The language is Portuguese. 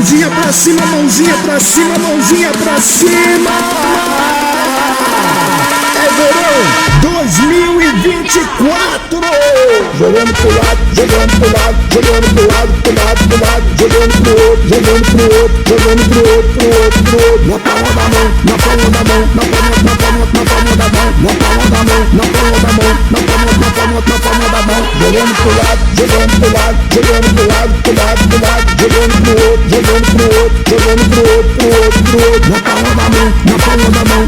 mãozinha pra cima, mãozinha pra cima, mãozinha pra cima. É verão 2024. Jogando pro lado, jogando pro lado, jogando pro lado, pro lado, pro lado, jogando pro outro, jogando pro outro, jogando pro outro, pro outro, pro outro. Na palma da mão, na palma da mão, na palma da mão, na palma da mão, na palma da mão, na palma da mão, na palma da mão, jogando pro lado, jogando pro lado, jogando pro lado, pro lado, pro lado, jogando pro outro, jogando pro outro, jogando pro outro, pro outro, pro outro. Na palma da mão, na palma da mão,